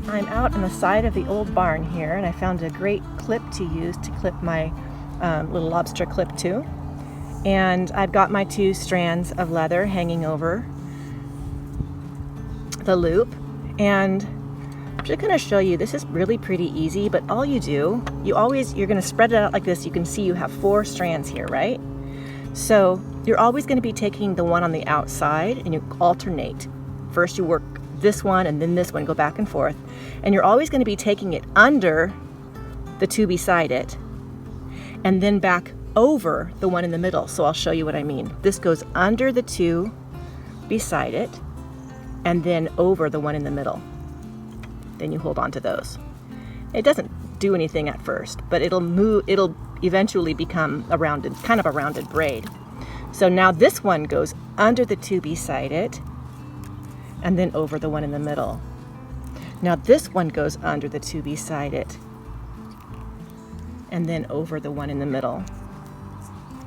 I'm out on the side of the old barn here, and I found a great clip to use to clip my little lobster clip to. And I've got my 2 strands of leather hanging over the loop, and I'm just going to show you, this is really pretty easy, but all you do, you're going to spread it out like this. You can see you have 4 strands here, right? So you're always going to be taking the one on the outside, and you alternate. First you work this one and then this one, go back and forth, and you're always going to be taking it under the 2 beside it and then back over the one in the middle. So I'll show you what I mean. This goes under the 2 beside it and then over the one in the middle. Then you hold on to those. It doesn't do anything at first, but it'll eventually become kind of a rounded braid. So now this one goes under the 2 beside it and then over the one in the middle. Now this one goes under the 2 beside it and then over the one in the middle.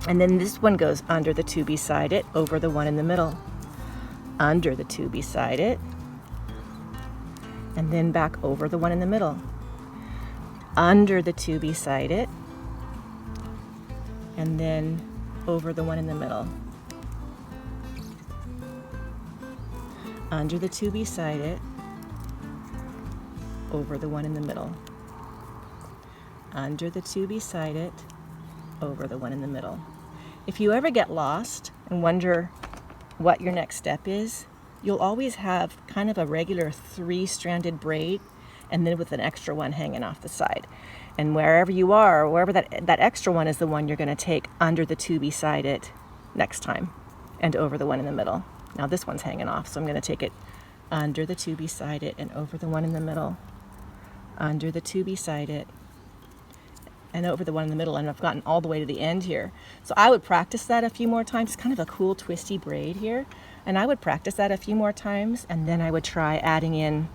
And then this one goes under the 2 beside it, over the one in the middle, under the 2 beside it, and then back over the one in the middle, under the 2 beside it, and then over the one in the middle, under the 2 beside it, over the one in the middle, under the 2 beside it, over the one in the middle. If you ever get lost and wonder what your next step is, you'll always have kind of a regular 3-stranded braid and then with an extra one hanging off the side. And wherever you are, wherever that extra one is the one you're going to take under the 2 beside it next time and over the one in the middle. Now this one's hanging off, so I'm going to take it under the 2 beside it and over the one in the middle, under the 2 beside it, and over the one in the middle, and I've gotten all the way to the end here. So I would practice that a few more times. It's kind of a cool twisty braid here, and I would practice that a few more times, and then I would try adding in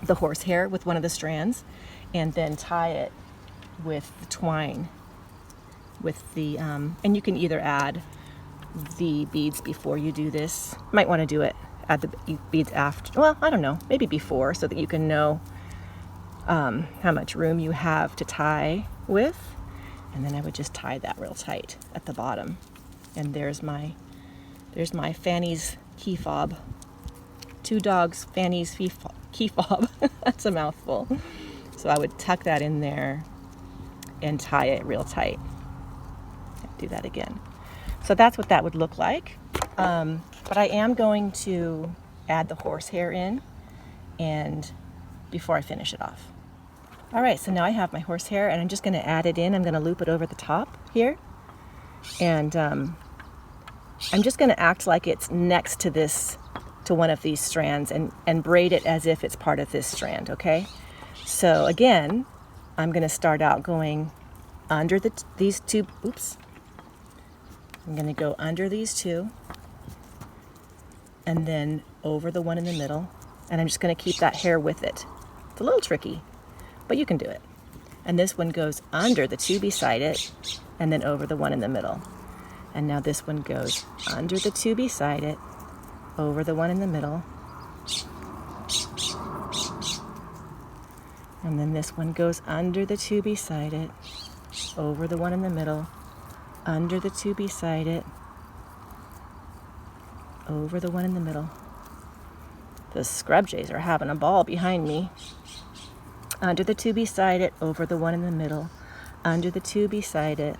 the horsehair with one of the strands, and then tie it with the twine, with the, and you can either add the beads before you do this. You might want to do it, add the beads after, well, I don't know, maybe before, so that you can know how much room you have to tie with. And then I would just tie that real tight at the bottom. And there's my Fanny's key fob. 2 dogs, Fanny's key fob. That's a mouthful. So I would tuck that in there and tie it real tight. Do that again. So that's what that would look like. But I am going to add the horsehair in and before I finish it off. All right, so now I have my horsehair, and I'm just going to add it in. I'm going to loop it over the top here, and I'm just going to act like it's next to one of these strands, and braid it as if it's part of this strand. Okay, so again, I'm going to start out going under these 2. Oops, I'm going to go under these 2, and then over the one in the middle, and I'm just going to keep that hair with it. It's a little tricky, but you can do it. And this one goes under the 2 beside it and then over the one in the middle. And now this one goes under the 2 beside it, over the one in the middle. And then this one goes under the 2 beside it, over the one in the middle, under the 2 beside it, over the one in the middle. The scrub jays are having a ball behind me. Under the 2 beside it, over the one in the middle, under the 2 beside it,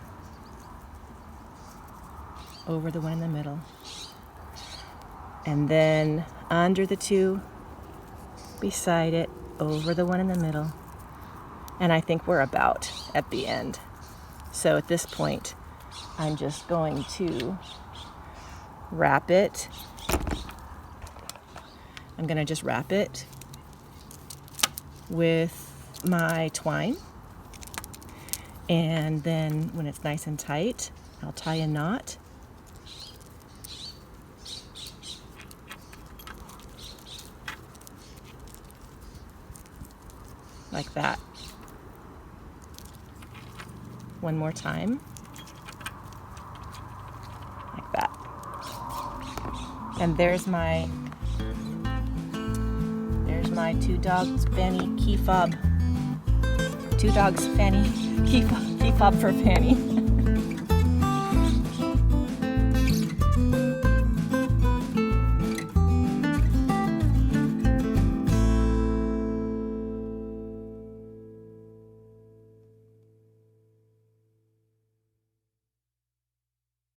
over the one in the middle, and then under the 2 beside it, over the one in the middle, and I think we're about at the end. So at this point, I'm just going to wrap it. I'm going to just wrap it with my twine, and then when it's nice and tight, I'll tie a knot. Like that. One more time. Like that. And there's my my two dogs, Fanny, key fob. Two dogs, Fanny, key fob for Fanny.